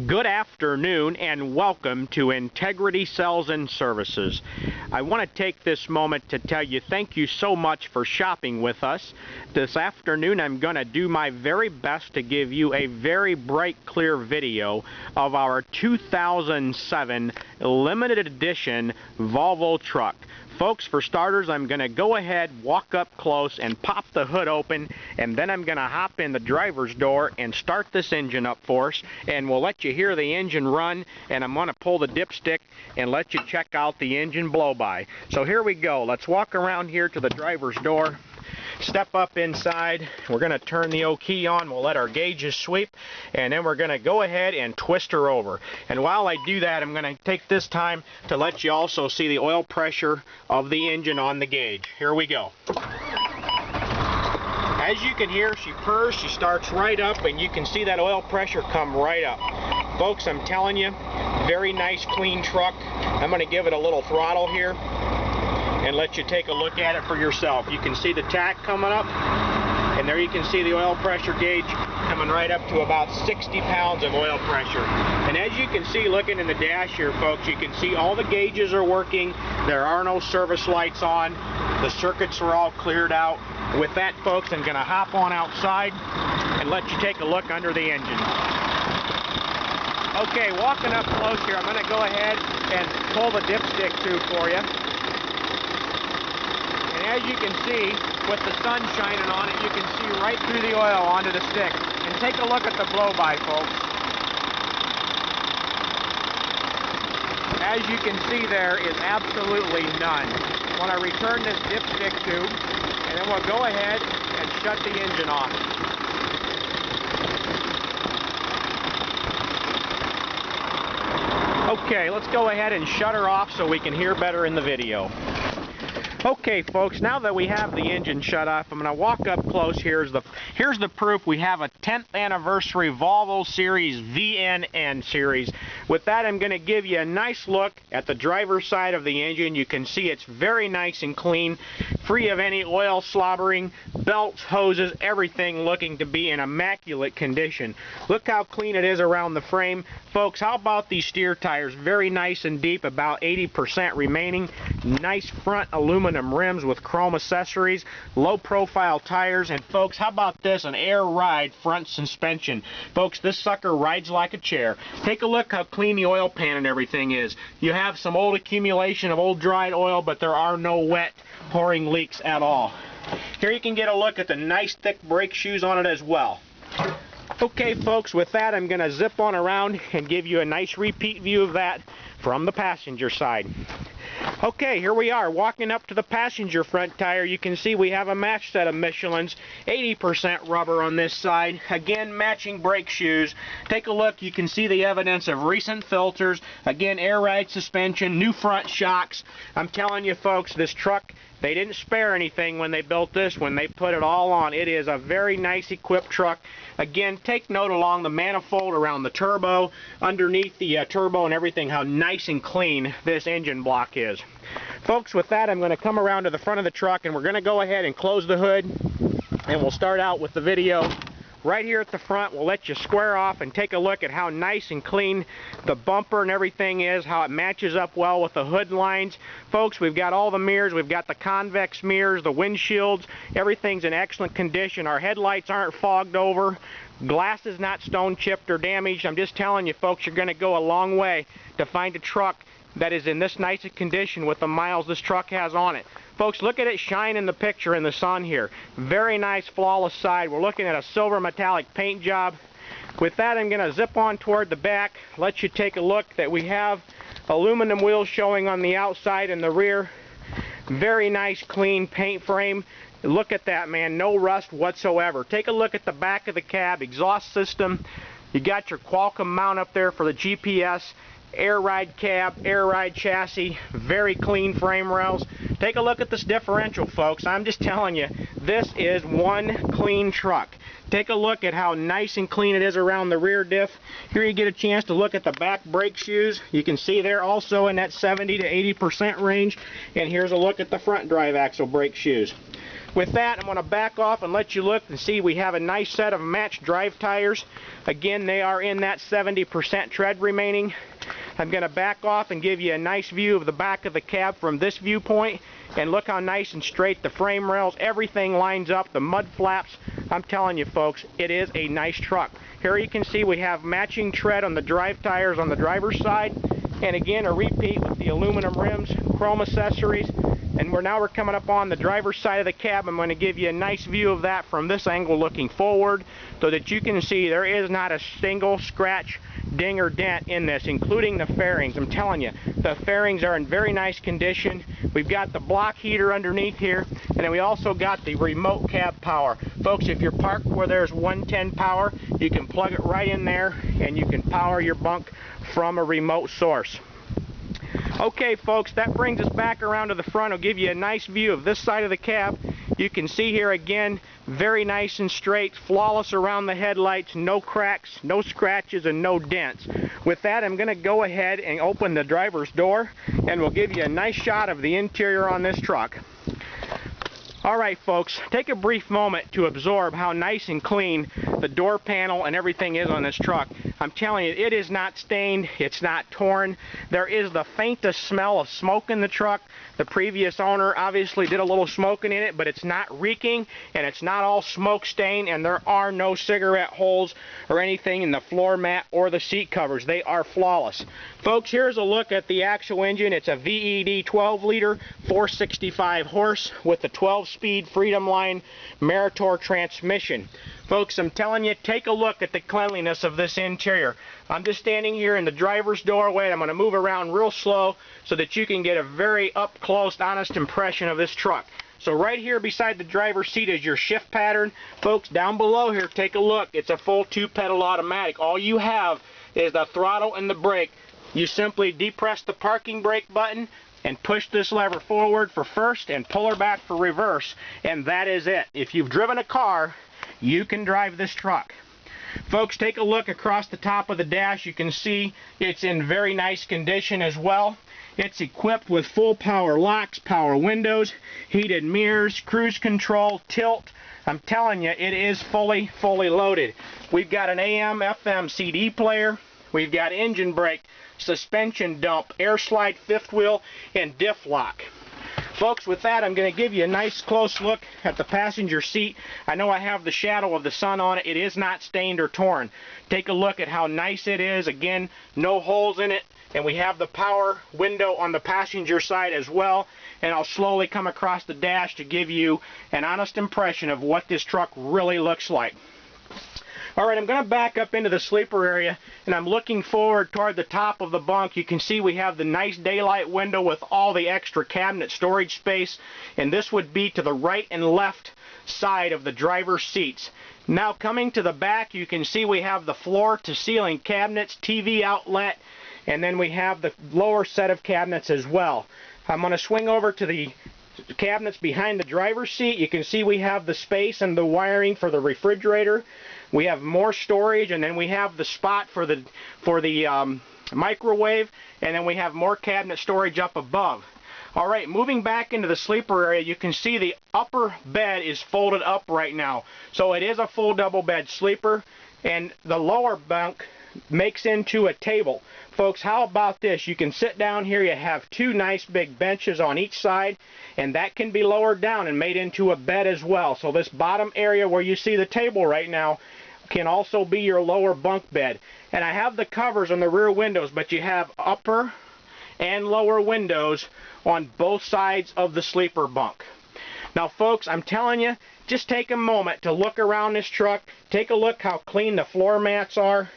Good afternoon and welcome to Integrity Sales and Services. I want to take this moment to tell you thank you so much for shopping with us. This afternoon I'm going to do my very best to give you a very bright, clear video of our 2007 limited edition Volvo truck. Folks, for starters, I'm going to go ahead, walk up close, and pop the hood open, and then I'm going to hop in the driver's door and start this engine up for us, and we'll let you hear the engine run, and I'm going to pull the dipstick and let you check out the engine blow-by. So here we go. Let's walk around here to the driver's door. Step up inside. We're going to turn the O key on. We'll let our gauges sweep, and then we're going to go ahead and twist her over. And while I do that, I'm going to take this time to let you also see the oil pressure of the engine on the gauge. Here we go. As you can hear, she purrs, she starts right up, and you can see that oil pressure come right up. Folks, I'm telling you, very nice, clean truck. I'm going to give it a little throttle here and let you take a look at it for yourself. You can see the tack coming up, and there you can see the oil pressure gauge coming right up to about 60 pounds of oil pressure. And as you can see, looking in the dash here, folks, you can see all the gauges are working. There are no service lights on. The circuits are all cleared out. With that, folks, I'm going to hop on outside and let you take a look under the engine. Okay, walking up close here, I'm going to go ahead and pull the dipstick through for you. As you can see, with the sun shining on it, you can see right through the oil onto the stick. And take a look at the blow-by, folks. As you can see, there is absolutely none. I want to return this dipstick tube, and then we'll go ahead and shut the engine off. Okay, let's go ahead and shut her off so we can hear better in the video. Okay, folks, now that we have the engine shut off, I'm going to walk up close. Here's the proof. We have a 10th anniversary Volvo Series VNN series. With that, I'm going to give you a nice look at the driver's side of the engine. You can see it's very nice and clean, free of any oil slobbering, belts, hoses, everything looking to be in immaculate condition. Look how clean it is around the frame. Folks, how about these steer tires? Very nice and deep, about 80% remaining. Nice front aluminum rims with chrome accessories, low profile tires, and folks, how about this? An air ride front suspension. Folks, this sucker rides like a chair. Take a look how clean the oil pan and everything is. You have some old accumulation of old dried oil, but there are no wet pouring leaks at all. Here you can get a look at the nice thick brake shoes on it as well. Okay, folks, with that, I'm going to zip on around and give you a nice repeat view of that from the passenger side. Okay, here we are walking up to the passenger front tire. You can see we have a match set of Michelin's, 80% rubber on this side. Again, matching brake shoes. Take a look. You can see the evidence of recent filters. Again, air ride suspension, new front shocks. I'm telling you, folks, this truck, they didn't spare anything when they built this, when they put it all on. It is a very nice equipped truck. Again, take note along the manifold, around the turbo, underneath the turbo and everything, how nice and clean this engine block is. Folks, with that, I'm going to come around to the front of the truck, and we're going to go ahead and close the hood, and we'll start out with the video. Right here at the front, we'll let you square off and take a look at how nice and clean the bumper and everything is, how it matches up well with the hood lines. Folks, we've got all the mirrors, we've got the convex mirrors, the windshields, everything's in excellent condition. Our headlights aren't fogged over, glass is not stone chipped or damaged. I'm just telling you, folks, you're going to go a long way to find a truck that is in this nice a condition with the miles this truck has on it. Folks, look at it shine in the picture in the sun here. Very nice, flawless side. We're looking at a silver metallic paint job. With that, I'm going to zip on toward the back, let you take a look that we have aluminum wheels showing on the outside and the rear. Very nice, clean paint frame. Look at that, man. No rust whatsoever. Take a look at the back of the cab, exhaust system. You got your Qualcomm mount up there for the GPS. Air ride cab, air ride chassis, very clean frame rails. Take a look at this differential, folks. I'm just telling you, this is one clean truck. Take a look at how nice and clean it is around the rear diff. Here you get a chance to look at the back brake shoes. You can see they're also in that 70 to 80% range. And here's a look at the front drive axle brake shoes. With that, I'm going to back off and let you look and see we have a nice set of matched drive tires. Again, they are in that 70% tread remaining. I'm going to back off and give you a nice view of the back of the cab from this viewpoint. And look how nice and straight the frame rails, everything lines up, the mud flaps. I'm telling you folks, it is a nice truck. Here you can see we have matching tread on the drive tires on the driver's side. And again, a repeat with the aluminum rims, chrome accessories. And we're coming up on the driver's side of the cab. I'm going to give you a nice view of that from this angle looking forward so that you can see there is not a single scratch, ding, or dent in this, including the fairings. I'm telling you, the fairings are in very nice condition. We've got the block heater underneath here, and then we also got the remote cab power. Folks, if you're parked where there's 110 power, you can plug it right in there and you can power your bunk from a remote source. Okay folks, that brings us back around to the front. I'll give you a nice view of this side of the cab. You can see here again, very nice and straight, flawless around the headlights, no cracks, no scratches, and no dents. With that, I'm going to go ahead and open the driver's door, and we'll give you a nice shot of the interior on this truck. Alright folks, take a brief moment to absorb how nice and clean the door panel and everything is on this truck. I'm telling you, it is not stained, it's not torn. There is the faintest smell of smoke in the truck. The previous owner obviously did a little smoking in it, but it's not reeking and it's not all smoke stained, and there are no cigarette holes or anything in the floor mat or the seat covers. They are flawless. Folks, here's a look at the actual engine. It's a VED 12-liter, 465 horse with the 12-speed Freedom Line Meritor transmission. Folks, I'm telling you, take a look at the cleanliness of this interior. I'm just standing here in the driver's doorway, and I'm going to move around real slow so that you can get a very up-close, honest impression of this truck. So right here beside the driver's seat is your shift pattern. Folks, down below here, take a look. It's a full 2-pedal automatic. All you have is the throttle and the brake. You simply depress the parking brake button and push this lever forward for first and pull her back for reverse, and that is it. If you've driven a car, you can drive this truck. Folks, take a look across the top of the dash. You can see it's in very nice condition as well. It's equipped with full power locks, power windows, heated mirrors, cruise control, tilt. I'm telling you, it is fully loaded. We've got an AM, FM, CD player. We've got engine brake, suspension dump, air slide fifth wheel, and diff lock. Folks, with that, I'm going to give you a nice close look at the passenger seat. I know I have the shadow of the sun on it. It is not stained or torn. Take a look at how nice it is. Again, no holes in it. And we have the power window on the passenger side as well. And I'll slowly come across the dash to give you an honest impression of what this truck really looks like. Alright, I'm going to back up into the sleeper area, and I'm looking forward toward the top of the bunk. You can see we have the nice daylight window with all the extra cabinet storage space, and this would be to the right and left side of the driver's seats. Now coming to the back, you can see we have the floor to ceiling cabinets, TV outlet, and then we have the lower set of cabinets as well. I'm going to swing over to the cabinets behind the driver's seat. You can see we have the space and the wiring for the refrigerator. We have more storage, and then we have the spot for the microwave, and then we have more cabinet storage up above. Alright, moving back into the sleeper area, you can see the upper bed is folded up right now. So it is a full double bed sleeper, and the lower bunk makes into a table. Folks, how about this? You can sit down here. You have two nice big benches on each side, and that can be lowered down and made into a bed as well. So this bottom area where you see the table right now can also be your lower bunk bed. And I have the covers on the rear windows, but you have upper and lower windows on both sides of the sleeper bunk. Now folks, I'm telling you, just take a moment to look around this truck. Take a look how clean the floor mats are.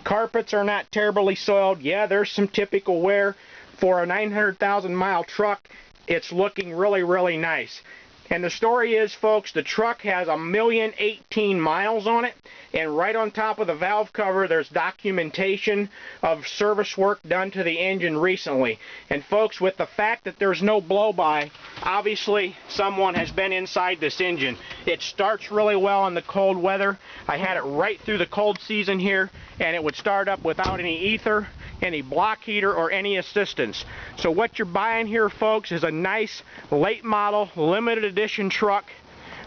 Carpets are not terribly soiled. Yeah, there's some typical wear. For a 900,000 mile truck, it's looking really nice. And the story is, folks, the truck has 1,018,000 miles on it, and right on top of the valve cover there's documentation of service work done to the engine recently. And folks, with the fact that there's no blow-by, obviously someone has been inside this engine. It starts really well in the cold weather. I had it right through the cold season here, and it would start up without any ether, any block heater, or any assistance. So what you're buying here, folks, is a nice late model limited edition truck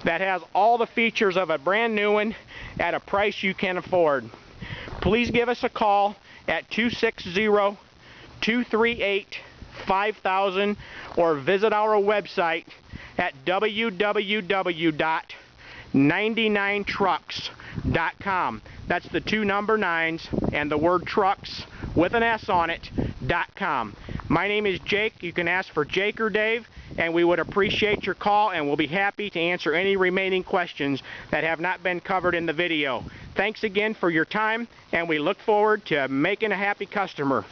that has all the features of a brand new one at a price you can afford. Please give us a call at 260-238-5000 or visit our website at www.99trucks.com. That's the 2 number 9s and the word trucks with an S on it, .com. My name is Jake. You can ask for Jake or Dave, and we would appreciate your call, and we'll be happy to answer any remaining questions that have not been covered in the video. Thanks again for your time, and we look forward to making a happy customer.